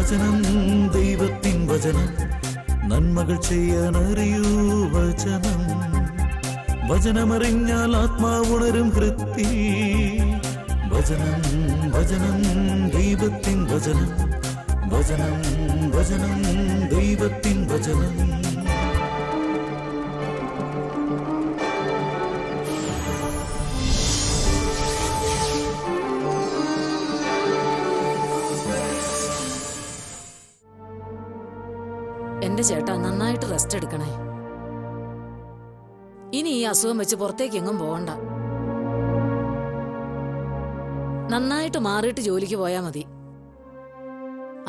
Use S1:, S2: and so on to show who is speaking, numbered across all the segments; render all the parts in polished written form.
S1: വചനം ദൈവത്തിൻ വചനം നന്മകൾ ചെയ്യാനറിയൂ വചനം. വചനമറിഞ്ഞാൽ ആത്മാവുണരും ഹൃത്തിൽ. വചനം വചനം ദൈവത്തിൻ വചനം. വചനം വചനം ദൈവത്തിൻ വചനം.
S2: എന്റെ ചേട്ടാ, നന്നായിട്ട് റെസ്റ്റ് എടുക്കണേ. ഇനി ഈ അസുഖം വെച്ച് പുറത്തേക്ക് എങ്ങും പോകണ്ട. നന്നായിട്ട് മാറിയിട്ട് ജോലിക്ക് പോയാ മതി.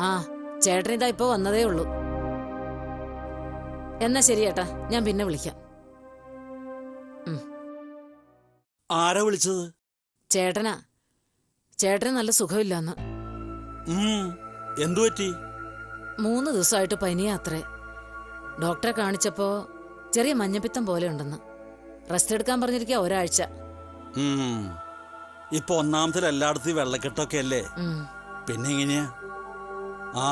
S2: ആ, ചേട്ടനിതാ ഇപ്പൊ വന്നതേ ഉള്ളൂ. എന്നാ ശരി ചേട്ടാ, ഞാൻ പിന്നെ വിളിക്കാം.
S3: ആരാ വിളിച്ചത്?
S2: ചേട്ടനാ. ചേട്ടന് നല്ല സുഖമില്ലാന്ന്.
S3: എന്തു പറ്റി?
S2: 3 ദിവസമായിട്ട് പനിയാത്രേ. ഡോക്ടറെ കാണിച്ചപ്പോ ചെറിയ മഞ്ഞപ്പിത്തം പോലെ ഉണ്ടെന്ന്. റെസ്റ്റ് എടുക്കാൻ പറഞ്ഞിരിക്കുക ഒരാഴ്ച.
S3: ഇപ്പൊ ഒന്നാമത്തിൽ എല്ലായിടത്തും വെള്ളക്കെട്ടൊക്കെ അല്ലേ, പിന്നെ എങ്ങനെയാ? ആ,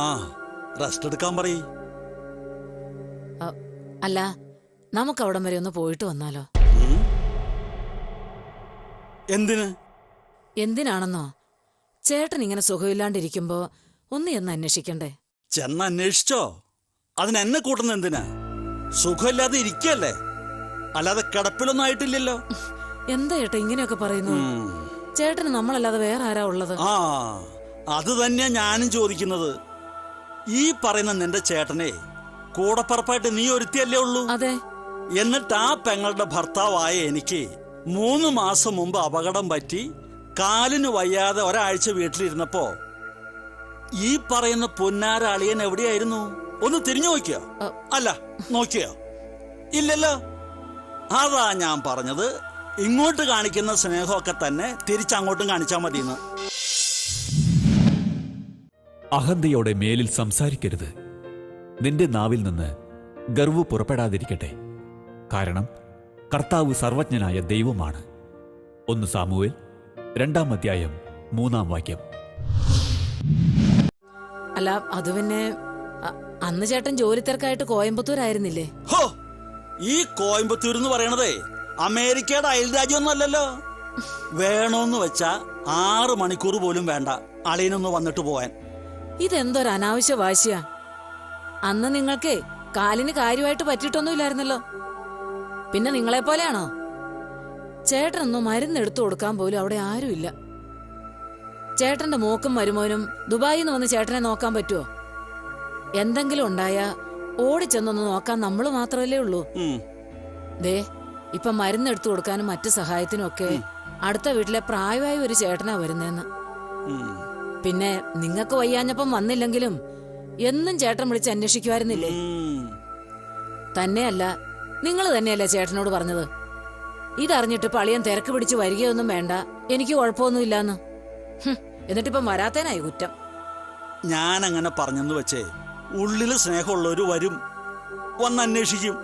S3: റെസ്റ്റ് എടുക്കാൻ പറയ്.
S2: അല്ല, നമുക്ക് അവിടം വരെ ഒന്ന് പോയിട്ട് വന്നാലോ?
S3: എന്തിന്?
S2: എന്തിനാണെന്നോ, ചേട്ടൻ ഇങ്ങനെ സുഖമില്ലാണ്ടിരിക്കുമ്പോ ഒന്ന് എന്ന് അന്വേഷിക്കണ്ടേ?
S3: ചെന്ന് അന്വേഷിച്ചോ? അതിന് എന്നെ കൂട്ടുന്ന എന്തിനാ? സുഖമില്ലാതെ ഇരിക്കല്ലേ, അല്ലാതെ കിടപ്പിലൊന്നും ആയിട്ടില്ലല്ലോ.
S2: എന്താ ചേട്ടാ ഇങ്ങനെയൊക്കെ പറയുന്നു? ചേട്ടന് നമ്മളല്ലാതെ വേറെ ആരാ ഉള്ളത്?
S3: ആ, അത് തന്നെയാ ഞാനും ചോദിക്കുന്നത്. ഈ പറയുന്ന നിന്റെ ചേട്ടനെ കൂടപ്പറപ്പായിട്ട് നീ ഒരുത്തിയല്ലേ ഉള്ളൂ?
S2: അതെ.
S3: എന്നിട്ട് ആ പെങ്ങളുടെ ഭർത്താവായ എനിക്ക് 3 മാസം മുമ്പ് അപകടം പറ്റി കാലിന് വയ്യാതെ ഒരാഴ്ച വീട്ടിലിരുന്നപ്പോ ഈ പറയുന്ന പൊന്നാര അളിയൻ എവിടെയായിരുന്നു? ഒന്ന് തിരിഞ്ഞു നോക്കിയോ? അല്ല, നോക്കിയോ? ഇല്ലല്ലോ. അതാ ഞാൻ പറഞ്ഞത്, ഇങ്ങോട്ട് കാണിക്കുന്ന സ്നേഹമൊക്കെ തന്നെ തിരിച്ചങ്ങോട്ടും കാണിച്ചാൽ മതിയെന്ന്.
S4: അഹന്തയോടെ മേലിൽ സംസാരിക്കരുത്. നിന്റെ നാവിൽ നിന്ന് ഗർവ് പുറപ്പെടാതിരിക്കട്ടെ. കാരണം കർത്താവ് സർവജ്ഞനായ ദൈവമാണ്. 1 സാമുവേൽ 2-ാം അധ്യായം 3-ാം വാക്യം.
S2: അല്ല, അത് പിന്നെ അന്ന് ചേട്ടൻ ജോലി തിരക്കായിട്ട് കോയമ്പത്തൂരായിരുന്നില്ലേ?
S3: ഹോ, ഈ കോയമ്പത്തൂർ എന്ന് പറയണതേ അമേരിക്കയുടെ അയൽ രാജ്യമൊന്നും അല്ലല്ലോ. വേണോന്ന് വെച്ചാ 6 മണിക്കൂർ പോലും വേണ്ട അളിയനൊന്ന് വന്നിട്ട് പോവാൻ.
S2: ഇതെന്തൊരു അനാവശ്യ വാശിയാ. അന്ന് നിങ്ങൾക്ക് കാലിന് കാര്യമായിട്ട് പറ്റിയിട്ടൊന്നുമില്ലായിരുന്നല്ലോ. പിന്നെ നിങ്ങളെ പോലെയാണോ? ചേട്ടനൊന്നും മരുന്ന് എടുത്തു കൊടുക്കാൻ പോലും അവിടെ ആരുമില്ല. ചേട്ടന്റെ മോക്കും മരുമോനും ദുബായിൽ നിന്ന് വന്ന് ചേട്ടനെ നോക്കാൻ പറ്റുമോ? എന്തെങ്കിലും ഉണ്ടായാ ഓടിച്ചെന്നൊന്ന് നോക്കാൻ നമ്മൾ മാത്രമല്ലേ ഉള്ളൂ. ദേ, ഇപ്പൊ മരുന്ന് എടുത്തു കൊടുക്കാനും മറ്റു സഹായത്തിനും ഒക്കെ അടുത്ത വീട്ടിലെ പ്രായമായ ഒരു ചേട്ടനാ വരുന്നേന്ന്. പിന്നെ നിങ്ങക്ക് വയ്യാഞ്ഞപ്പം വന്നില്ലെങ്കിലും എന്നും ചേട്ടൻ വിളിച്ച് അന്വേഷിക്കുമായിരുന്നില്ലേ? തന്നെയല്ല, നിങ്ങൾ തന്നെയല്ലേ ചേട്ടനോട് പറഞ്ഞത് ഇതറിഞ്ഞിട്ട് പളിയൻ തിരക്ക് പിടിച്ച് വരികയൊന്നും വേണ്ട, എനിക്ക് കുഴപ്പമൊന്നുമില്ലാന്ന്. എന്നിട്ടിപ്പം വരാത്തേനായി കുറ്റം.
S3: ഞാൻ അങ്ങനെ പറഞ്ഞെന്ന് വെച്ചേ ഉള്ളില് സ്നേഹമുള്ളവര് വരും, വന്ന് അന്വേഷിക്കും.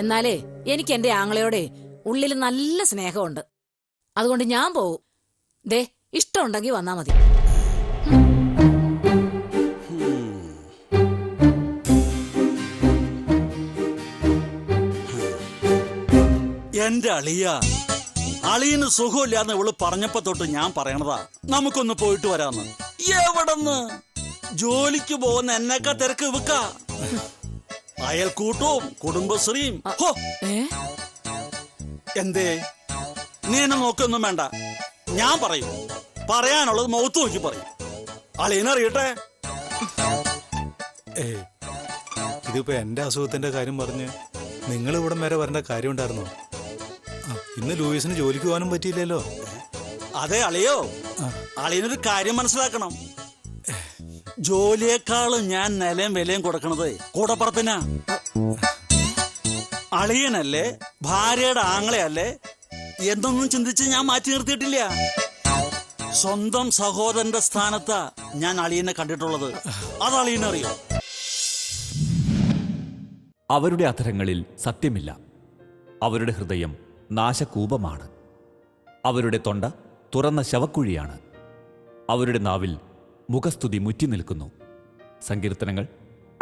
S2: എന്നാലേ എനിക്ക് എന്റെ ആങ്ങളയോടെ ഉള്ളിൽ നല്ല സ്നേഹമുണ്ട്. അതുകൊണ്ട് ഞാൻ പോവും. ദേ, ഇഷ്ടമുണ്ടെങ്കിൽ വന്നാ മതി.
S3: എന്റെ അളിയന് സുഖമില്ലാന്ന് ഇവള് പറഞ്ഞപ്പോ തൊട്ട് ഞാൻ പറയണതാ നമുക്കൊന്ന് പോയിട്ട് വരാന്ന്. എവിടെന്ന്? ജോലിക്ക് പോകുന്ന എന്നൊക്കെ തിരക്ക് ഇവക്ക. അയൽക്കൂട്ടവും കുടുംബശ്രീയും. എന്തേ നീ എന്നെ നോക്കൊന്നും വേണ്ട, ഞാൻ പറയും. പറയാനുള്ളത് മുഖത്ത് നോക്കി പറയും. അളിയനറിയട്ടെ.
S5: ഇതിപ്പോ എന്റെ അസുഖത്തിന്റെ കാര്യം പറഞ്ഞ് നിങ്ങൾ ഇവിടം വരെ വരേണ്ട കാര്യം ഉണ്ടായിരുന്നോ? ഇന്ന് ലൂയിസിന് ജോലിക്ക് പോകാനും പറ്റിയില്ലല്ലോ.
S3: അതെ അളിയോ, അളിയനൊരു കാര്യം മനസ്സിലാക്കണം. ജോലിയേക്കാളും ഞാൻ നിലയും വിലയും കൊടുക്കണത് കൂടപ്പറപ്പിനാ. അളിയനല്ലേ, ഭാര്യയുടെ ആങ്ങളയല്ലേ എന്നൊന്നും ചിന്തിച്ച് ഞാൻ മാറ്റി നിർത്തിയിട്ടില്ല. സ്വന്തം സഹോദരന്റെ സ്ഥാനത്താ ഞാൻ അളിയനെ കണ്ടിട്ടുള്ളത്. അത് അളിയനറിയോ?
S4: അവരുടെ അധരങ്ങളിൽ സത്യമില്ല, അവരുടെ ഹൃദയം നാശകൂപമാണ്. അവരുടെ തൊണ്ട തുറന്ന ശവക്കുഴിയാണ്. അവരുടെ നാവിൽ മുഖസ്തുതി മുറ്റി നിൽക്കുന്നു. സങ്കീർത്തനങ്ങൾ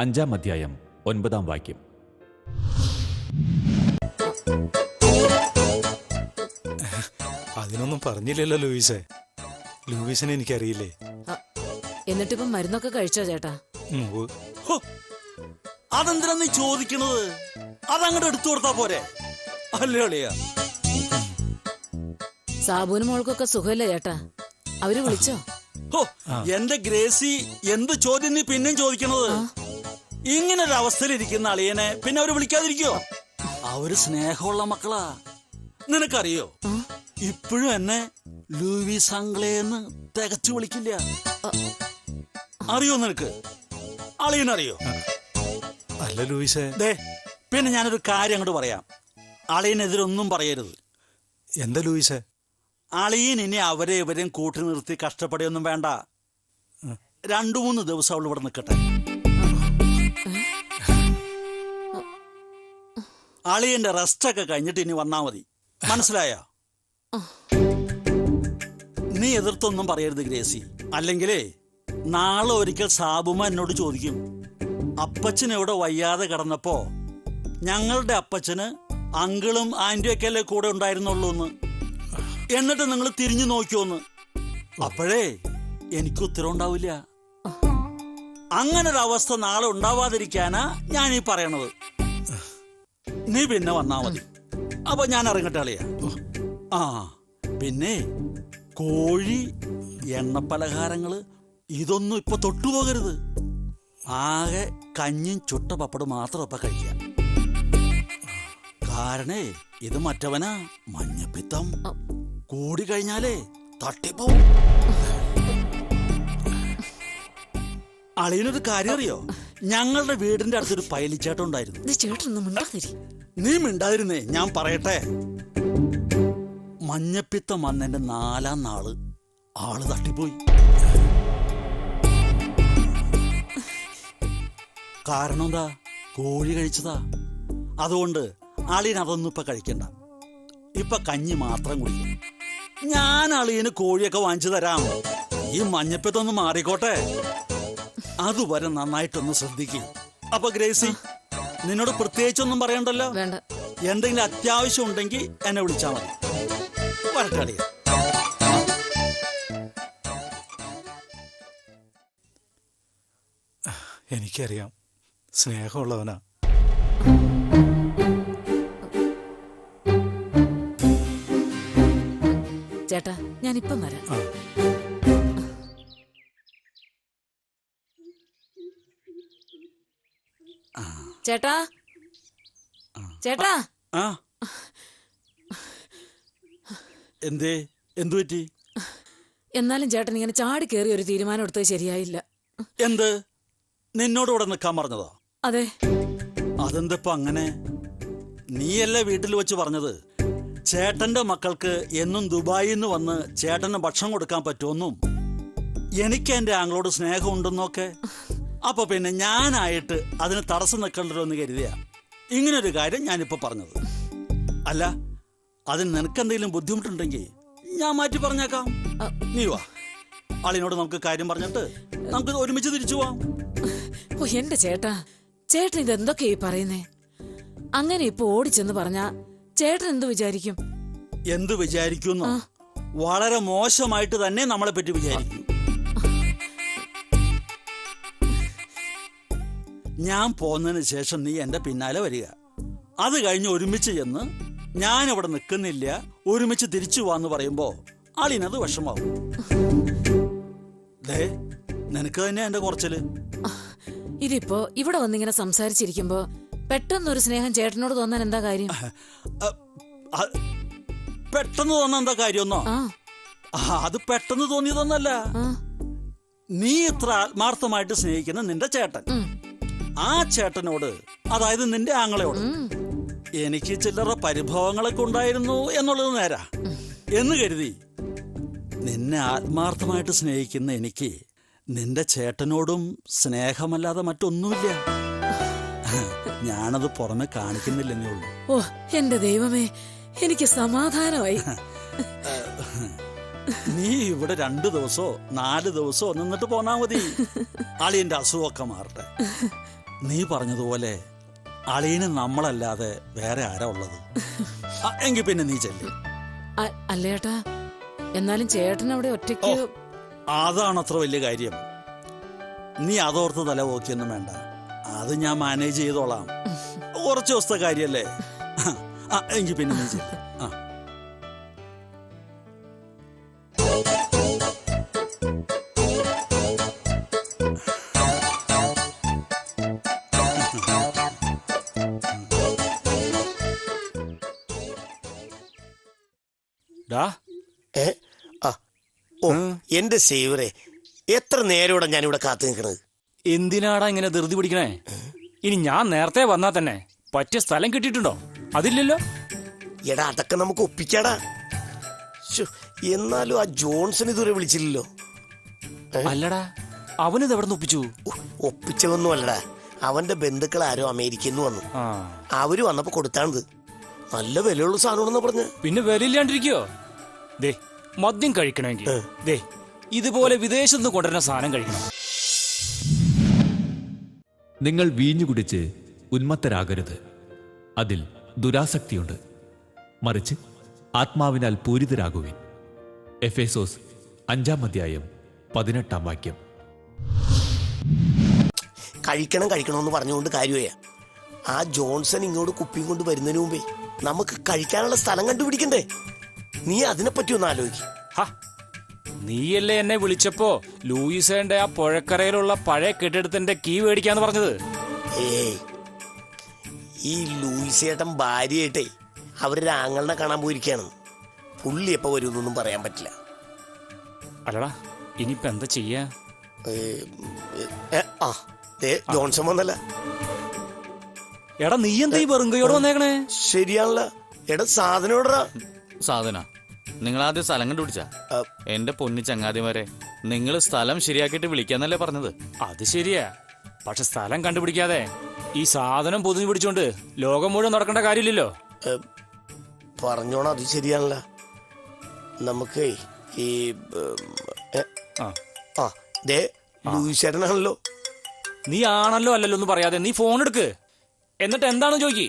S4: 5-ാം അധ്യായം 9-ാം വാക്യം.
S5: അതിനൊന്നും പറഞ്ഞില്ലല്ലോ ലൂയിസേ. ലൂയിസിനെ എനിക്കറിയില്ലേ.
S2: എന്നിട്ടിപ്പം മരുന്നൊക്കെ കഴിച്ചോ ചേട്ടാ?
S3: ഹോ, അതെന്തിനാ നീ ചോദിക്കണത്? അതങ്ങോട്ട് എടുത്തു കൊടുത്താ പോരെ? അല്ലേ അളിയാ?
S2: സാബുവിന് മോൾക്കൊക്കെ സുഖമില്ല ചേട്ടാ, അവര് വിളിച്ചോ?
S3: ഹോ, എന്റെ ഗ്രേസി, എന്ത് ചോദ്യം നീ പിന്നെയും ചോദിക്കണത്? ഇങ്ങനൊരു അവസ്ഥയിലിരിക്കുന്ന അളിയനെ പിന്നെ അവര് വിളിക്കാതിരിക്കോ? അവര് സ്നേഹമുള്ള മക്കളാ. നിനക്കറിയോ, ഇപ്പോഴും എന്നെ ലൂയിസ് അങ്കിളേന്ന് തികച്ചു വിളിക്കില്ല. അറിയോ നിനക്ക്? അളിയനറിയോ?
S5: അല്ല ലൂയിസേ.
S3: ദേ, പിന്നെ ഞാനൊരു കാര്യം അങ്ങോട്ട് പറയാം. അളിയനെതിരൊന്നും പറയരുത്.
S5: എന്താ ലൂയിസേ?
S3: അളിയൻ ഇനി അവരെ ഇവരെയും കൂട്ടി നിർത്തി കഷ്ടപ്പെടുകയൊന്നും വേണ്ട. 2-3 ദിവസം അവൾ ഇവിടെ നിൽക്കട്ടെ. അളിയന്റെ റെസ്റ്റൊക്കെ കഴിഞ്ഞിട്ട് ഇനി വന്നാ മതി. മനസ്സിലായോ? നീ എതിർത്തൊന്നും പറയരുത് ഗ്രേസി. അല്ലെങ്കിലേ നാളെ ഒരിക്കൽ സാബുമ എന്നോട് ചോദിക്കും, അപ്പച്ചൻ ഇവിടെ വയ്യാതെ കിടന്നപ്പോ ഞങ്ങളുടെ അപ്പച്ചന് അങ്കിളും ആന്റിയൊക്കെ അല്ലേ കൂടെ ഉണ്ടായിരുന്നുള്ളൂ എന്ന്. എന്നിട്ട് നിങ്ങൾ തിരിഞ്ഞു നോക്കിയോന്ന്. അപ്പോഴേ എനിക്ക് ഉത്തരം ഉണ്ടാവില്ല. അങ്ങനൊരവസ്ഥ നാളെ ഉണ്ടാവാതിരിക്കാനാ ഞാൻ ഈ പറയണത്. നീ പിന്നെ വന്നാ മതി. അപ്പൊ ഞാൻ ഇറങ്ങട്ടെ അളിയാ. ആ പിന്നെ കോഴി, എണ്ണപ്പലഹാരങ്ങള് ഇതൊന്നും ഇപ്പൊ തൊട്ടുപോകരുത്. ആകെ കഞ്ഞും ചുട്ട പപ്പട് മാത്രം ഇപ്പൊ കഴിക്കാം. കാരണേ ഇത് മറ്റവനാ മഞ്ഞപ്പിത്തം. കൂടി കഴിഞ്ഞാലേ തട്ടിപ്പോവും. അളിയനൊരു കാര്യം അറിയോ? ഞങ്ങളുടെ വീടിന്റെ അടുത്തൊരു പൈലിച്ചേട്ടൻ ഉണ്ടായിരുന്നു. നീ മിണ്ടാതിരുന്നേ, ഞാൻ പറയട്ടെ. മഞ്ഞപ്പിത്തം വന്നെന്റെ 4-ാം നാള് ആള് തട്ടിപ്പോയി. കാരണം എന്താ? കോഴി കഴിച്ചതാ. അതുകൊണ്ട് അളിയൻ അതൊന്നും ഇപ്പൊ കഴിക്കണ്ട. ഇപ്പൊ കഞ്ഞി മാത്രം കുടിക്കും. ഞാൻ അളിയന് കോഴിയൊക്കെ വാങ്ങിച്ചു തരാം. ഈ മഞ്ഞപ്പിത്തൊന്ന് മാറിക്കോട്ടെ. അതുവരെ നന്നായിട്ടൊന്ന് ശ്രദ്ധിക്കും. അപ്പൊ ഗ്രേസി, നിന്നോട് പ്രത്യേകിച്ചൊന്നും പറയണ്ടല്ലോ.
S2: വേണ്ട.
S3: എന്തെങ്കിലും അത്യാവശ്യം ഉണ്ടെങ്കിൽ എന്നെ വിളിച്ചാ മതി. വരട്ടെ അളിയ.
S5: എനിക്കറിയാം, സ്നേഹമുള്ളവനാ.
S2: ചേട്ടാ, ഞാനിപ്പം വരാം. ചേട്ടാ, ചേട്ടാ.
S3: ആ എന്തേ? എന്തു പറ്റി?
S2: എന്നാലും ചേട്ടൻ ഇങ്ങനെ ചാടി കയറി ഒരു തീരുമാനം എടുത്തത് ശരിയായില്ല.
S3: എന്ത്? നിന്നോട് ഇവിടെ നിൽക്കാൻ പറഞ്ഞതോ?
S2: അതെ.
S3: അതെന്തപ്പോ അങ്ങനെ? നീയല്ലേ വീട്ടിൽ വെച്ച് പറഞ്ഞത് ചേട്ടന്റെ മക്കൾക്ക് എന്നും ദുബായിൽ നിന്ന് വന്ന് ചേട്ടന് ഭക്ഷണം കൊടുക്കാൻ പറ്റുമെന്നും എനിക്ക് എന്റെ ആങ്ങളോട് സ്നേഹമുണ്ടെന്നൊക്കെ. അപ്പൊ പിന്നെ ഞാനായിട്ട് അതിന് തടസ്സം നിൽക്കണ്ടല്ലോ എന്ന് കരുതിയാ ഇങ്ങനൊരു കാര്യം ഞാനിപ്പോ പറഞ്ഞത്. അല്ല, അതിന് നിനക്കെന്തെങ്കിലും ബുദ്ധിമുട്ടുണ്ടെങ്കിൽ ഞാൻ മാറ്റി പറഞ്ഞേക്കാം. നീ വാ, ആളിനോട് നമുക്ക് കാര്യം പറഞ്ഞിട്ട് നമുക്ക് ഒരുമിച്ച് തിരിച്ചു പോവാം.
S2: ഓ എന്റെ ചേട്ടാ, ചേട്ടൻ ഇതെന്തൊക്കെയായി പറയുന്നേ? അങ്ങനെ ഇപ്പൊ ഓടിച്ചെന്ന് പറഞ്ഞാ ചേട്ടൻ എന്ത് വിചാരിക്കും?
S3: എന്ത് വിചാരിക്കുന്നു? വളരെ മോശമായിട്ട് തന്നെ നമ്മളെ പറ്റി വിചാരിക്കും. ഞാൻ പോന്നതിന് ശേഷം നീ എന്റെ പിന്നാലെ വരിക. അത് കഴിഞ്ഞ് ഒരുമിച്ച് ചെന്ന് ഞാൻ ഇവിടെ നിൽക്കുന്നില്ല, ഒരുമിച്ച് തിരിച്ചു പോവാന്ന് പറയുമ്പോ ആളിനത് വിഷമാവും. ദേ, നിനക്ക് തന്നെ എന്റെ കുറച്ചില്.
S2: ഇതിപ്പോ ഇവിടെ വന്നിങ്ങനെ സംസാരിച്ചിരിക്കുമ്പോ പെട്ടെന്നൊരു സ്നേഹം ചേട്ടനോട് തോന്നാൻ എന്താ കാര്യം?
S3: പെട്ടെന്ന് തോന്നാൻ എന്താ കാര്യമെന്നോ? അത് പെട്ടെന്ന് തോന്നിയതൊന്നല്ല. നീ ഇത്ര ആത്മാർത്ഥമായിട്ട് സ്നേഹിക്കുന്ന നിന്റെ ചേട്ടൻ, ആ ചേട്ടനോട്, അതായത് നിന്റെ ആങ്ങളയോട് എനിക്ക് ചില്ലറ പരിഭവങ്ങളൊക്കെ ഉണ്ടായിരുന്നു എന്നുള്ളത് നേരാ എന്ന് കരുതി നിന്നെ ആത്മാർത്ഥമായിട്ട് സ്നേഹിക്കുന്ന എനിക്ക് നിന്റെ ചേട്ടനോടും സ്നേഹമല്ലാതെ മറ്റൊന്നുമില്ല. ഞാനത് പുറമെ കാണിക്കുന്നില്ലെന്നേ ഉള്ളൂ.
S2: ഓ എന്റെ ദൈവമേ, എനിക്ക് സമാധാനമായി.
S3: നീ ഇവിടെ 2 ദിവസമോ 4 ദിവസമോ നിന്നിട്ട് പോന്നാ മതി. അളിയന്റെ അസുഖമൊക്കെ മാറട്ടെ. നീ പറഞ്ഞതുപോലെ അളിയന് നമ്മളല്ലാതെ വേറെ ആരാ ഉള്ളത്? എങ്കിൽ പിന്നെ നീ ചെല്ലു.
S2: അല്ലേട്ടാ, എന്നാലും ചേട്ടൻ അവിടെ ഒറ്റയ്ക്ക്.
S3: അതാണ് അത്ര വലിയ കാര്യം. നീ അതോർത്ത് തല പോക്കിയൊന്നും വേണ്ട. അത് ഞാൻ മാനേജ് ചെയ്തോളാം. കുറച്ച് ദിവസത്തെ കാര്യല്ലേ. എങ്കിൽ പിന്നെ നീ ചെല്ലു.
S6: എന്റെ സേവറെ, എത്ര നേരോടെ ഞാനിവിടെ കാത്തു നിൽക്കണത്?
S7: എന്തിനാടാ ഇങ്ങനെ ധൃതി പിടിക്കണേ? ഇനി ഞാൻ നേരത്തെ വന്നാ തന്നെ പറ്റിയ സ്ഥലം കിട്ടിയിട്ടുണ്ടോ? അതില്ലല്ലോ.
S6: എടാ, അതൊക്കെ നമുക്ക് ഒപ്പിക്കാടാ. എന്നാലും ആ ജോൺസൺ ഇതുവരെ വിളിച്ചില്ലല്ലോ.
S7: അല്ലടാ, അവനിത് എവിടെ നിന്ന് ഒപ്പിച്ചു?
S6: ഒപ്പിച്ചതൊന്നും അല്ലടാ, അവന്റെ ബന്ധുക്കൾ ആരോ അമേരിക്കയിൽ നിന്ന് വന്നു. അവര് വന്നപ്പോ കൊടുത്താണത്. നല്ല വിലയുള്ള സാധനമാണെന്ന് പറഞ്ഞ്.
S7: പിന്നെ വിലയില്ലാണ്ടിരിക്കോ? ദേ, മദ്യം കഴിക്കണമെങ്കിൽ ദേ ഇതുപോലെ വിദേശത്ത് നിന്ന് കൊണ്ടുവരുന്ന സാധനം കഴിക്കണം.
S4: നിങ്ങൾ വീഞ്ഞു കുടിച്ച് ഉന്മത്തരാകരുത്. അതിൽ ദുരാസക്തിയുണ്ട്. മറിച്ച് ആത്മാവിനാൽ പൂരിതരാകുവിൻ. എഫേസോസ് 5:18.
S6: കഴിക്കണമെന്ന് പറഞ്ഞുകൊണ്ട് കാര്യമായ ആ ജോൺസൺ ഇങ്ങോട്ട് കുപ്പിയും കൊണ്ട് വരുന്നതിന് മുമ്പേ നമുക്ക് കഴിക്കാനുള്ള സ്ഥലം കണ്ടുപിടിക്കണ്ടേ? നീ അതിനെപ്പറ്റി ഒന്ന് ആലോചിക്കും.
S7: നീയല്ലേ എന്നെ വിളിച്ചപ്പോ ലൂയിസേന്റെ ആ പുഴക്കരയിലുള്ള പഴയ കെട്ടിടത്തിന്റെ കീ മേടിക്കാന്ന് പറഞ്ഞത്?
S6: ഏയ്, ഈ ലൂയിസേട്ടൻ ഭാര്യയായിട്ടേ അവരുടെ ആങ്ങളെ കാണാൻ പോയിരിക്കുകയാണ്. പുള്ളി എപ്പോ വരുമെന്നൊന്നും പറയാൻ പറ്റില്ല.
S7: അല്ലടാ, ഇനിയിപ്പോ എന്താ ചെയ്യാ?
S6: ജോൺസൺ വന്നല്ല.
S7: എടാ, നീ എന്താ ഈ വെറുങ്കയോട് വന്നേക്കണേ?
S6: ശരിയാണല്ല. എടാ, സാധനോടാ.
S8: സാധന, നിങ്ങൾ ആദ്യം സ്ഥലം കണ്ടുപിടിച്ച? എന്റെ പൊന്നി ചങ്ങാതിമാരെ, നിങ്ങൾ സ്ഥലം ശരിയാക്കിയിട്ട് വിളിക്കാന്നല്ലേ പറഞ്ഞത്?
S7: അത് ശരിയാ. പക്ഷെ സ്ഥലം കണ്ടുപിടിക്കാതെ ഈ സാധനം പൊതിഞ്ഞു പിടിച്ചോണ്ട് ലോകം മുഴുവൻ നടക്കേണ്ട കാര്യമില്ലല്ലോ.
S6: പറഞ്ഞോണം, അത് ശരിയാണല്ല. നമുക്ക് ഈ ലൂയിസേട്ടനാണല്ലോ.
S7: നീ ആണല്ലോ അല്ലല്ലോ ഒന്നും പറയാതെ നീ ഫോൺ എടുക്ക്. എന്നിട്ട് എന്താണെന്ന് ചോദിക്കേ.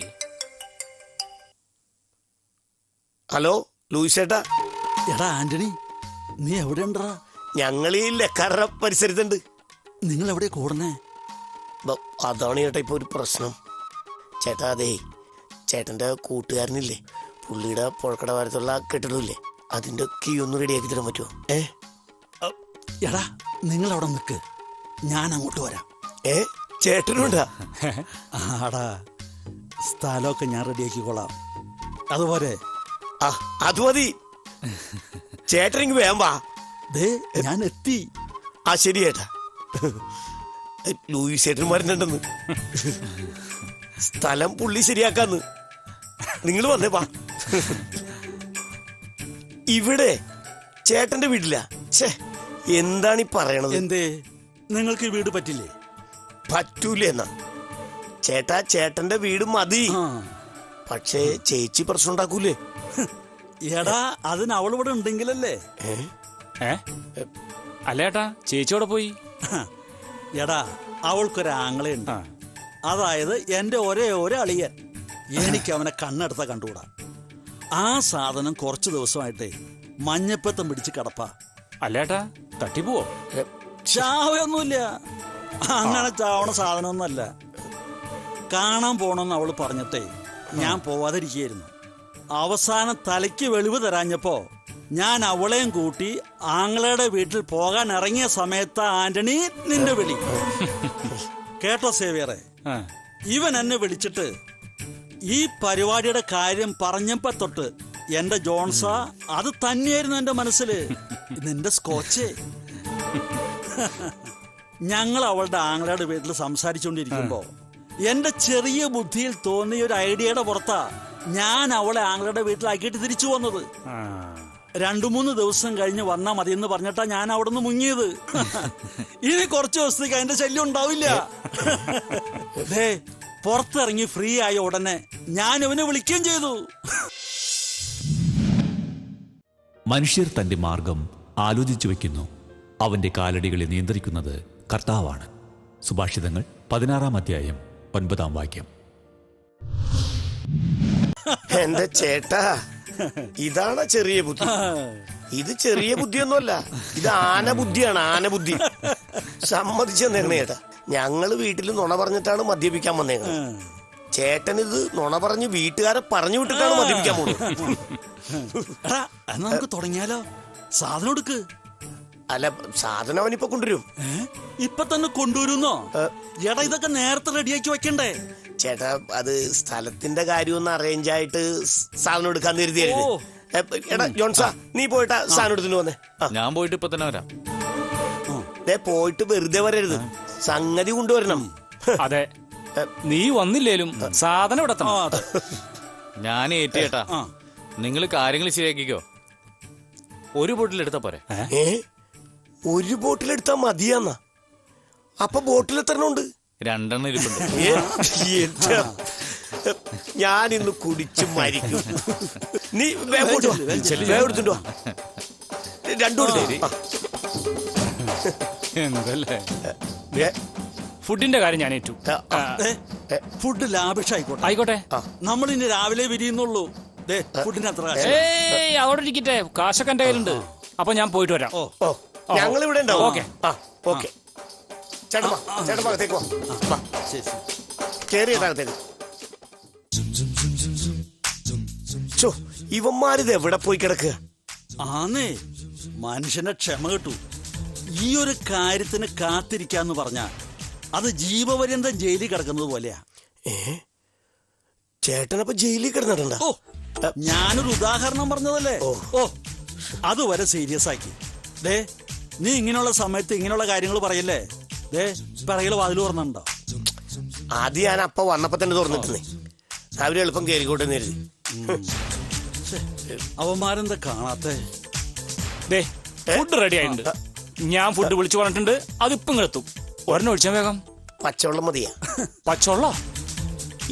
S6: ഹലോ ലൂയിസേട്ടാ.
S3: എടാ ആന്റണി, നീ എവിടെ ഉണ്ടാ?
S6: ഞങ്ങൾ ഈ ലക്കാറ പരിസരത്തുണ്ട്.
S3: നിങ്ങൾ എവിടെ കൂടണേ?
S6: അതാണ് ചേട്ടാ ഇപ്പൊ ഒരു പ്രശ്നം. ചേട്ടാ, അതേ ചേട്ടന്റെ കൂട്ടുകാരനില്ലേ, പുള്ളിയുടെ പുഴക്കട വാരത്തുള്ള കെട്ടിടമില്ലേ, അതിന്റെ കീ ഒന്ന് റെഡിയാക്കി തരാൻ പറ്റുമോ?
S3: എടാ, നിങ്ങൾ അവിടെ നിൽക്ക്, ഞാൻ അങ്ങോട്ട് വരാം.
S6: ചേട്ടനുണ്ടാ?
S3: ആടാ, സ്ഥലമൊക്കെ ഞാൻ റെഡിയാക്കിക്കോളാം. അതുപോലെ
S6: അത് മതി. ചേട്ടനിങ് വേഗം വാ.
S3: ഞാൻ എത്തി.
S6: ശരി ചേട്ടാ. ലൂയിസേട്ടൻ വരുന്നുണ്ടെന്ന്. സ്ഥലം പുള്ളി ശരിയാക്കാന്ന്. നിങ്ങൾ വന്നേ വാ. ഇവിടെ ചേട്ടന്റെ വീട്ടില. എന്താണ് ഈ പറയണത്?
S3: എന്തേ, നിങ്ങൾക്ക് ഈ വീട് പറ്റില്ലേ?
S6: പറ്റൂല എന്നാ ചേട്ടാ, ചേട്ടന്റെ വീട് മതി. പക്ഷേ ചേച്ചി പ്രശ്നം ഉണ്ടാക്കൂലേ?
S3: എടാ, അതിന് അവളിവിടെ ഉണ്ടെങ്കിലല്ലേ.
S7: അല്ലേട്ടാ, ചേച്ചിയോടെ പോയി.
S3: എടാ, അവൾക്കൊരാങ്ങളയുണ്ട്. അതായത് എന്റെ ഒരേ അളിയൻ. എനിക്ക് അവനെ കണ്ണെടുത്ത കണ്ടുകൂടാ. ആ സാധനം കുറച്ചു ദിവസമായിട്ടേ മഞ്ഞപ്പത്തം പിടിച്ച് കിടപ്പാ.
S7: അല്ലേട്ടാ, തട്ടിപ്പോവോ?
S3: ചാവൊന്നുമില്ല. അങ്ങനെ ചാവണ സാധനമൊന്നുമല്ല. കാണാൻ പോണെന്ന് അവള് പറഞ്ഞിട്ടേ ഞാൻ പോവാതിരിക്കുകയായിരുന്നു. അവസാനം തലയ്ക്ക് വെളിവ് തരാഞ്ഞപ്പോ ഞാൻ അവളെയും കൂട്ടി ആങ്ങളയുടെ വീട്ടിൽ പോകാൻ ഇറങ്ങിയ സമയത്ത് ആന്റണി നിന്റെ വിളി കേട്ടോ സേവിയറെ? ഇവൻ എന്നെ വിളിച്ചിട്ട് ഈ പരിപാടിയുടെ കാര്യം പറഞ്ഞപ്പോ തൊട്ട് എന്റെ ജോൺസ അത് തന്നെയായിരുന്നു എന്റെ മനസ്സില്. നിന്റെ സ്കോച്ച്. ഞങ്ങൾ അവളുടെ ആങ്ങളയുടെ വീട്ടിൽ സംസാരിച്ചുകൊണ്ടിരിക്കുമ്പോ എന്റെ ചെറിയ ബുദ്ധിയിൽ തോന്നിയ ഒരു ഐഡിയയുടെ പുറത്താ ഞാൻ അവളെ ആങ്ങളുടെ വീട്ടിലാക്കിയിട്ട് തിരിച്ചു വന്നത്. 2-3 ദിവസം കഴിഞ്ഞ് വന്നാ മതി എന്ന് പറഞ്ഞിട്ടാ ഞാൻ അവിടെ നിന്ന് മുങ്ങിയത്. ഇനി കുറച്ച് ദിവസത്തേക്ക് അതിന്റെ ശല്യം ഉണ്ടാവില്ല. പുറത്തിറങ്ങി ഫ്രീ ആയ ഉടനെ ഞാൻ ഇവനെ വിളിക്കുകയും ചെയ്തു.
S4: മനുഷ്യർ തന്റെ മാർഗം ആലോചിച്ചു വയ്ക്കുന്നു. അവന്റെ കാലടികളെ നിയന്ത്രിക്കുന്നത് കർത്താവാണ്. സുഭാഷിതങ്ങൾ 16-ാം അധ്യായം 9-ാം വാക്യം.
S6: എന്റെ ചേട്ടാ, ഇതാണ് ചെറിയ ബുദ്ധി. ഇത് ചെറിയ ബുദ്ധിയൊന്നുമല്ല, ഇത് ആനബുദ്ധിയാണ്, ആനബുദ്ധി. സമ്മതിച്ചു തന്നേക്കണേ ചേട്ടാ. ഞങ്ങള് വീട്ടിൽ നുണ പറഞ്ഞിട്ടാണ് മദ്യപിക്കാൻ വന്നേക്കണത്. ചേട്ടൻ ഇത് നുണ പറഞ്ഞ് വീട്ടുകാരെ പറഞ്ഞു വിട്ടിട്ടാണ് മദ്യപിക്കാൻ പോകുന്നത്.
S3: എടാ, എന്നാ നമുക്ക് തുടങ്ങിയാലോ? സാധനം എടുക്ക്.
S6: അല്ല, സാധനം അവനിപ്പോ കൊണ്ടുവരും.
S3: ഇപ്പൊ തന്നെ കൊണ്ടുവരുന്നോ? എടാ, ഇതൊക്കെ നേരത്തെ റെഡിയാക്കി വെക്കണ്ടേ?
S6: ചേട്ടാ, അത് സ്ഥലത്തിന്റെ കാര്യം ഒന്ന് അറേഞ്ച് ആയിട്ട് സാധനം എടുക്കാൻ കരുതിയായിരുന്നു. എടാ ജോൺസാ, നീ പോയിട്ട് സാധനം എടുത്തിട്ട് വന്നേ.
S8: ഞാൻ പോയിട്ട് ഇപ്പൊ തന്നെ വരാം.
S6: പോയിട്ട് വെറുതെ വരരുത്, സംഗതി കൊണ്ടുവരണം.
S7: അതെ, നീ വന്നില്ലേലും സാധനം എടുത്തണം.
S8: ഞാൻ ഏറ്റിയേട്ടാ, നിങ്ങൾ കാര്യങ്ങൾ ശരിയാക്കിക്കോ. ഒരു ബോട്ടിലെടുത്താ പോരെ?
S6: ഒരു ബോട്ടിലെടുത്താ മതിയാന്ന? അപ്പൊ ബോട്ടിൽ എത്രണ്ണുണ്ട്?
S8: 2 ഇരിപ്പുണ്ട്.
S6: ഞാൻ ഇന്ന് കുടിച്ചു മരിക്കും. നീ എടുത്തിട്ടോ, 2 കൊടുത്തേ.
S7: എന്തല്ലേ ഫുഡിന്റെ കാര്യം ഞാൻ ഏറ്റു.
S3: ഫുഡ് ലാഭിഷായിക്കോട്ടെ.
S7: ആയിക്കോട്ടെ,
S3: നമ്മൾ ഇനി രാവിലെ വിരിയുന്നുള്ളൂ. ഫുഡിന് അത്ര
S7: അവിടെ ഇരിക്കട്ടെ, കാശൊക്കെ എന്റെ കയ്യിലുണ്ട്. അപ്പൊ ഞാൻ പോയിട്ട് വരാം.
S6: ഞങ്ങൾ ഇവിടെ ഉണ്ടാവും.
S7: Okay
S6: okay. ചേട്ടാ അകത്തേക്ക് കേറിയതാകത്തേക്ക്. ഇവന്മാരിത് എവിടെ പോയി കിടക്കുക?
S3: ആന്നേ, മനുഷ്യന്റെ ക്ഷമ കിട്ടു. ഈ ഒരു കാര്യത്തിന് കാത്തിരിക്കാന്ന് പറഞ്ഞ അത് ജീവപര്യന്തം ജയിലിൽ കിടക്കുന്നത് പോലെയാ.
S6: ചേട്ടനപ്പൊ ജയിലിൽ കിടന്നിട്ടുണ്ടോ?
S3: ഞാനൊരു ഉദാഹരണം പറഞ്ഞതല്ലേ. അതുവരെ സീരിയസ് ആക്കി. നീ ഇങ്ങനെയുള്ള സമയത്ത് ഇങ്ങനെയുള്ള കാര്യങ്ങൾ പറയല്ലേ. പിറകില് വാതിൽ തുറന്നുണ്ടോ?
S6: ആദ്യം ഞാൻ അപ്പ വന്നപ്പോ തന്നെ തുറന്നിട്ടുന്നേ. അവര് എളുപ്പം കയറിക്കോട്ടെ നേരി.
S3: അവന്മാരെന്താ കാണാത്തെ?
S7: ഫുഡ് റെഡി ആയിട്ടുണ്ട്. ഞാൻ ഫുഡ് വിളിച്ചു പറഞ്ഞിട്ടുണ്ട്, അതിപ്പം ഇങ്ങെത്തും. ഒരെണ്ണം ഒഴിച്ചാൽ വേഗം.
S6: പച്ചവെള്ളം മതിയാ?
S7: പച്ചവെള്ളം?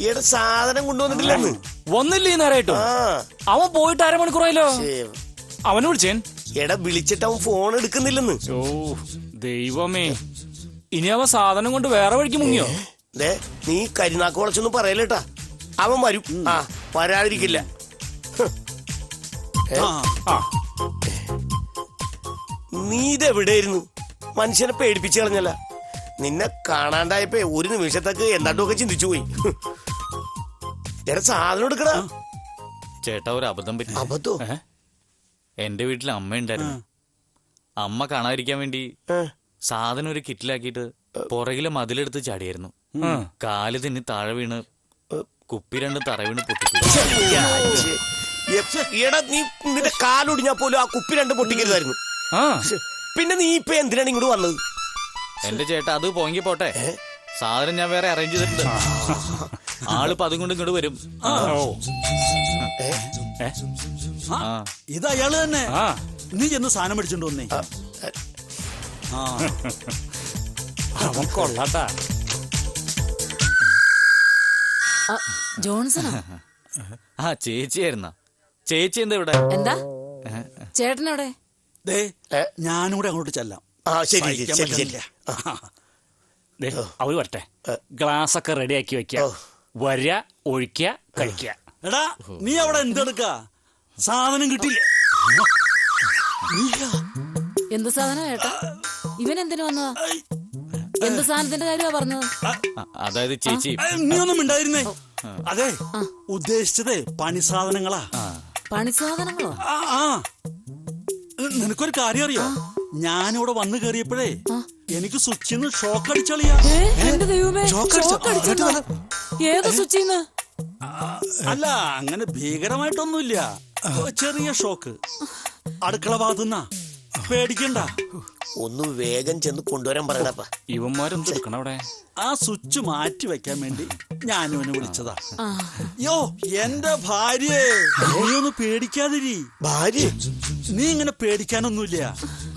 S6: ഈയുടെ സാധനം കൊണ്ടുവന്നിട്ടില്ലെന്ന്.
S7: വന്നില്ലേ നേരായിട്ടും? അവൻ പോയിട്ട് 1/2 മണിക്കൂറായല്ലോ. അവനെ വിളിച്ചേൻ?
S6: എടാ, വിളിച്ചിട്ട് അവൻ ഫോൺ എടുക്കുന്നില്ലെന്ന്.
S7: ഓ ദൈവമേ, ഇനി അവൻ സാധനം കൊണ്ട് വേറെ വഴിക്ക് മുങ്ങിയോ?
S6: നീ കരിനാക്ക് വളച്ചൊന്നും പറയലേട്ടാ. അവൻ വരും. വരാതിരിക്കില്ല. നീ ഇതെവിടെയായിരുന്നു? മനുഷ്യനെ പേടിപ്പിച്ചു കളഞ്ഞല്ല. നിന്നെ കാണാണ്ടായപ്പോ ഒരു നിമിഷത്തേക്ക് എന്താണ്ടൊക്കെ ചിന്തിച്ചു പോയി. എടാ, സാധനം എടുക്കടാ.
S8: ചേട്ടാ, ഒരു അബദ്ധം പറ്റി.
S6: അബദ്ധോ?
S8: എന്റെ വീട്ടിൽ അമ്മ ഉണ്ടായിരുന്നു. അമ്മ കാണാതിരിക്കാൻ വേണ്ടി സാധനം ഒരു കിറ്റിലാക്കിയിട്ട് പുറകിലെ മതിലെടുത്ത് ചാടിയായിരുന്നു. കാല് തിന്നി താഴെ വീണ് കുപ്പി 2 തറ വീണ് പൊട്ടിപ്പോയി.
S6: എടാ, നീ നിന്റെ കാലൊടിഞ്ഞാ പോലും ആ കുപ്പി 2 പൊട്ടിക്കരുതായിരുന്നു. പിന്നെ നീ ഇപ്പൊ എന്തിനാണ് ഇങ്ങോട്ട് വന്നത്?
S8: എന്റെ ചേട്ടാ, അത് പോങ്കി പോട്ടെ. സാധനം ഞാൻ വേറെ അറേഞ്ച് ചെയ്തിട്ടുണ്ട്. ആളിപ്പോ അതും കൊണ്ട് ഇങ്ങോട്ട് വരും.
S3: ഇത് അയാള് തന്നെ. നീ ചെന്ന് സാധനം മേടിച്ചോണ്ട് വന്നേ.
S7: അവൻ കൊള്ളാട്ടാ.
S2: ജോൺസണോ?
S8: ചേച്ചിയായിരുന്ന? ചേച്ചി എന്താ ഇവിടെ?
S2: എന്താ ചേട്ടനവിടെ?
S3: ഞാനിവിടെ അങ്ങോട്ട് ചെല്ലാം.
S7: അവര് വരട്ടെ. ഗ്ലാസ് ഒക്കെ റെഡിയാക്കി വെക്ക. വര, ഒഴിക്ക, കഴിക്ക.
S3: എടാ, നീ അവിടെ എന്തെടുക്ക? സാധനം കിട്ടില്ല.
S2: എന്ത് സാധനം ചേട്ടാ? ഇവൻ എന്തിനു വന്നതാ? എന്ത് സാധനത്തിന്റെ കാര്യമാ പറഞ്ഞത്?
S8: അതായത് ചേച്ചി,
S3: നീ ഒന്നും ഉണ്ടായിരുന്നേ. അതെ, ഉദ്ദേശിച്ചതേ പണി സാധനങ്ങളാ.
S2: പണി സാധനങ്ങളോ?
S3: നിനക്കൊരു കാര്യം അറിയോ? ഞാനിവിടെ വന്നു കയറിയപ്പോഴേ എനിക്ക് സ്വിച്ചിന്ന് ഷോക്ക് അടിച്ചളിയാ.
S2: എന്റെ ദൈവമേ, ഏത് സ്വിച്ചിന്ന്?
S3: അല്ല, അങ്ങനെ ഭീകരമായിട്ടൊന്നുമില്ല. ചെറിയ ഷോക്ക്. അടുക്കള ഭാഗത്തുനിന്നാ. പേടിക്കണ്ട.
S6: ഒന്ന് വേഗം ചെന്ന് കൊണ്ടുവരാൻ പറയണപ്പ.
S7: ഇവന്മാരെന്ത് എടുക്കണം അവിടെ?
S3: ആ സ്വിച്ച് മാറ്റി വെക്കാൻ വേണ്ടി ഞാനും വിളിച്ചതാ. യോ, എന്റെ ഭാര്യയെ നീ ഒന്ന് പേടിക്കാതിരി.
S6: ഭാര്യ?
S3: നീ ഇങ്ങനെ പേടിക്കാനൊന്നുമില്ല.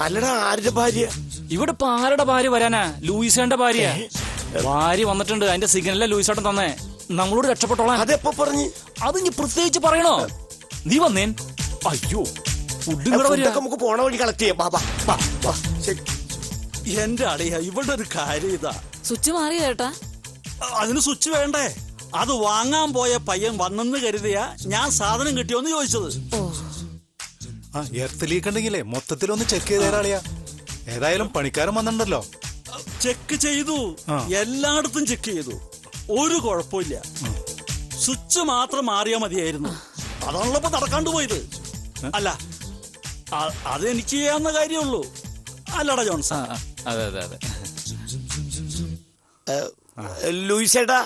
S6: അല്ലടാ, ആരുടെ ഭാര്യ?
S7: ഇവിടെ ഇപ്പൊ ആരുടെ ഭാര്യ വരാനാ? ലൂയിസേന്റെ ഭാര്യ. ഭാര്യ വന്നിട്ടുണ്ട്. അതിന്റെ സിഗ്നല്ല ലൂയിസേട്ടൻ തന്നെ. നമ്മളോട് രക്ഷപ്പെട്ടോളാൻ.
S6: അതെപ്പോ പറഞ്ഞു?
S7: അത് ഇനി പ്രത്യേകിച്ച് പറയണോ? നീ വന്നേൻ. അയ്യോ,
S3: ഫുഡും കൂടെ വരിക.
S6: ഫുഡൊക്കെ നമുക്ക് പോണ വഴി കളക്ട് ചെയ്യാം. വാ, വാ, വാ, വാ. ശരി.
S3: എന്റെ അളിയ ഇവിടെ ഒരു കാര്യം ഇതാ.
S2: സ്വിച്ച് മാറിയോ ചേട്ടാ?
S3: അതിന് സ്വിച്ച് വേണ്ടേ? അത് വാങ്ങാൻ പോയ പയ്യൻ വന്നെന്ന് കരുതിയാ ഞാൻ സാധനം കിട്ടിയോന്ന് ചോദിച്ചത്.
S5: ആ എർത്ത് ലീക്ക് ഉണ്ടെങ്കിലേ മൊത്തത്തിലൊന്ന് ചെക്ക് ചെയ്ത് തരാളിയാ. ഏതായാലും പണിക്കാരൻ വന്നിട്ടുണ്ടല്ലോ.
S3: ചെക്ക് ചെയ്തു, എല്ലായിടത്തും ചെക്ക് ചെയ്തു, ഒരു കുഴപ്പമില്ല. സ്വിച്ച് മാത്രം മാറിയാ മതിയായിരുന്നു. അതാണല്ലോ ഇപ്പൊ നടക്കാണ്ട് പോയത്. അല്ല അതെനിക്ക് ചെയ്യാവുന്ന കാര്യമുള്ളൂ. അല്ലടാ ജോൺസൺ?
S8: അതെ അതെ അതെ.
S6: ലൂയിസേട്ടാ,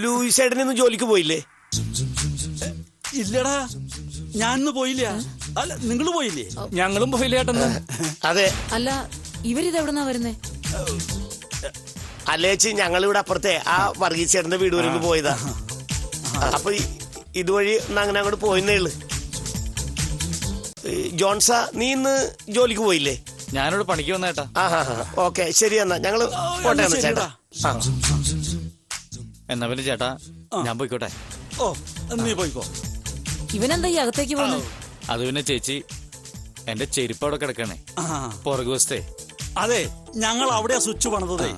S6: ലൂയിസേട്ടനൊന്നും ജോലിക്ക് പോയില്ലേ?
S3: ഇല്ലടാ, ഞാനിന്ന് പോയില്ല. അല്ല, നിങ്ങള് പോയില്ലേ?
S7: ഞങ്ങളും പോയില്ല ചേട്ടന്ന്.
S6: അതെ.
S2: അല്ല, ഇവരിതെവിടുന്നാ വരുന്നേ?
S6: അല്ലേച്ചി, ഞങ്ങളിവിടെ അപ്പുറത്തെ ആ വർഗീച്ചേട്ടന്റെ വീട് വരെ ഒന്ന് പോയതാ. അപ്പൊ ഇതുവഴി അങ്ങനെ അങ്ങോട്ട് പോയെന്നേ ഉള്ളു. ജോൺസാ, നീ ഇന്ന് ജോലിക്ക് പോയില്ലേ?
S8: ഞാനിവിടെ പണിക്ക് വന്ന ചേട്ടാ.
S6: ഓക്കെ, ശരി എന്നാ ഞങ്ങള് പോട്ടെ ചേട്ടാ.
S8: എന്നാ പിന്നെ ചേട്ടാ ഞാൻ പോയിക്കോട്ടെ.
S3: ഓ, നീ പോയിക്കോ.
S2: ഇവനെന്താ ഈ അകത്തേക്ക് പോകുന്നത്?
S8: അത് പിന്നെ ചേച്ചി, എന്റെ ചെരുപ്പ് അവിടെ കിടക്കണേ പുറകു വശത്തെ.
S3: അതെ, ഞങ്ങൾ അവിടെയാ സ്വിച്ച് പണിതതേ.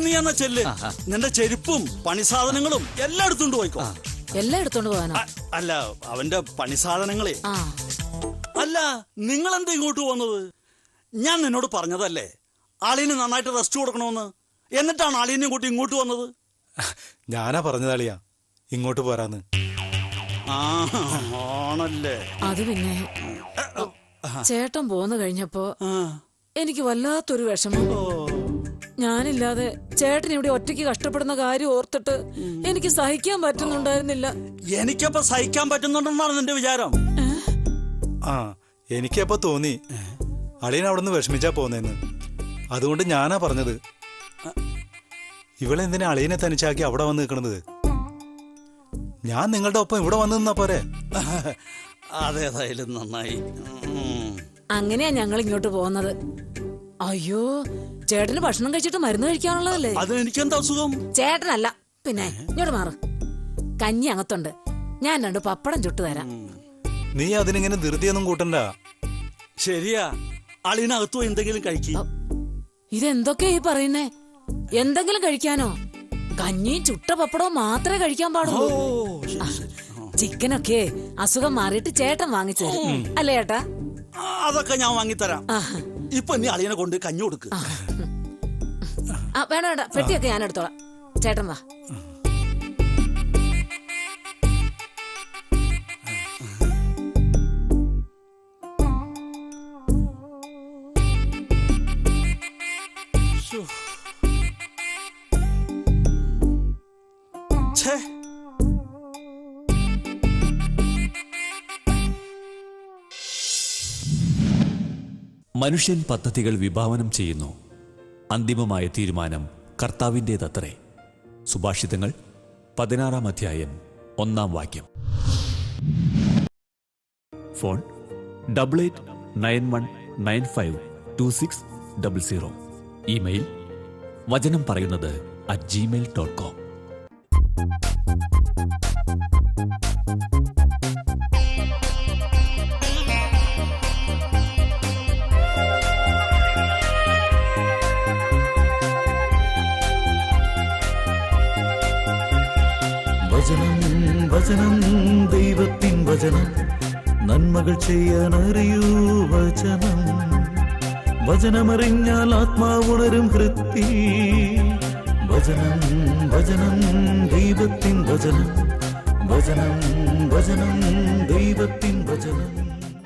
S3: നീ എന്നാ ചെല്ല്, നിന്റെ ചെരുപ്പും പണിസാധനങ്ങളും എല്ലാം എടുത്തോണ്ട് പോയിക്കോ.
S2: എല്ലാം എടുത്തോണ്ട് പോകാനോ?
S3: അല്ല, അവന്റെ പണിസാധനങ്ങളെ.
S2: ആ,
S3: അല്ല, നിങ്ങൾ എന്താ ഇങ്ങോട്ട് പോകുന്നത്? ഞാൻ നിന്നോട് പറഞ്ഞതല്ലേ ആളിന് നന്നായിട്ട് റെസ്റ്റ് കൊടുക്കണമെന്ന്. എന്നിട്ടാണ് ആളിനെ കൂട്ടി ഇങ്ങോട്ട് വന്നത്.
S5: ഞാനാ പറഞ്ഞതാളിയാ ഇങ്ങോട്ട് പോരാന്ന്.
S3: ആണല്ലേ?
S2: അത് പിന്നെ ചേട്ടൻ പോന്നു കഴിഞ്ഞപ്പോ എനിക്ക് വല്ലാത്തൊരു വിഷമം. ഞാനില്ലാതെ ചേട്ടൻ ഇവിടെ ഒറ്റയ്ക്ക് കഷ്ടപ്പെടുന്ന കാര്യം ഓർത്തിട്ട് എനിക്ക് സഹിക്കാൻ പറ്റുന്നുണ്ടായിരുന്നില്ല.
S3: എനിക്കപ്പോ സഹിക്കാൻ പറ്റുന്നുണ്ടെന്നാണ് നിന്റെ വിചാരം?
S5: എനിക്കപ്പോ തോന്നി അളിയൻ അവിടെ നിന്ന് വിഷമിച്ചാ പോന്നേന്ന്. അതുകൊണ്ട് ഞാനാ പറഞ്ഞത്, ഇവളെന്തിനാ അളിയനെ തനിച്ചാക്കി അവിടെ വന്ന് നിൽക്കണത്? ഞാൻ നിങ്ങളുടെ ഒപ്പം ഇവിടെ വന്ന് നിന്നാ പോരെ?
S3: അതേതായാലും നന്നായി.
S2: അങ്ങനെയാ ഞങ്ങൾ ഇങ്ങോട്ട് പോകുന്നത്. അയ്യോ, ചേട്ടന് ഭക്ഷണം കഴിച്ചിട്ട് മരുന്ന് കഴിക്കാനുള്ളതല്ലേ?
S3: അത് എനിക്കെന്താ അസുഖം?
S2: ചേട്ടനല്ല പിന്നെ. ഇങ്ങോട്ട് മാറ്. കഞ്ഞി അകത്തുണ്ട്, ഞാൻ 2 പപ്പടം ചുട്ടു തരാം.
S5: നീ അതിനിങ്ങനെ ധൃതിയൊന്നും കൂട്ടണ്ട.
S3: ശരിയാ, അളിനകത്തു എന്തെങ്കിലും കഴിക്കും.
S2: ഇതെന്തൊക്കെയാ ഈ പറയുന്നേ? എന്തെങ്കിലും കഴിക്കാനോ? കഞ്ഞിയും ചുട്ട പപ്പടവും മാത്രമേ കഴിക്കാൻ പാടുള്ളൂ. ചിക്കനൊക്കെ അസുഖം മാറിയിട്ട് ചേട്ടൻ വാങ്ങിച്ചു തരും, അല്ലേ ചേട്ടാ?
S3: അതൊക്കെ ഞാൻ വാങ്ങിത്തരാം. ഇപ്പൊ നീ അളിയനെ കൊണ്ട് കഞ്ഞി കൊടുക്ക്.
S2: വേണ്ട വേണ്ട, പെട്ടിയൊക്കെ ഞാൻ എടുത്തോളാം. ചേട്ടൻ വാ.
S4: മനുഷ്യൻ പദ്ധതികൾ വിഭാവനം ചെയ്യുന്നു. അന്തിമമായ തീരുമാനം കർത്താവിൻ്റേതത്രേ. സുഭാഷിതങ്ങൾ 16-ാം അധ്യായം 1-ാം വാക്യം. ഫോൺ 8891952600. ഇമെയിൽ വചനം പറയുന്നത് @gmail.com.
S1: വചനം വചനം ദൈവത്തിൻ വചനം, നന്മകൾ ചെയ്യാൻ അറിയൂ വചനം. വചനമറിഞ്ഞാൽ ആത്മാവുണരും ഹൃത്തിൽ. വചനം വചനം ദൈവത്തിൻ വചനം, വചനം വചനം ദൈവത്തിൻ വചനം.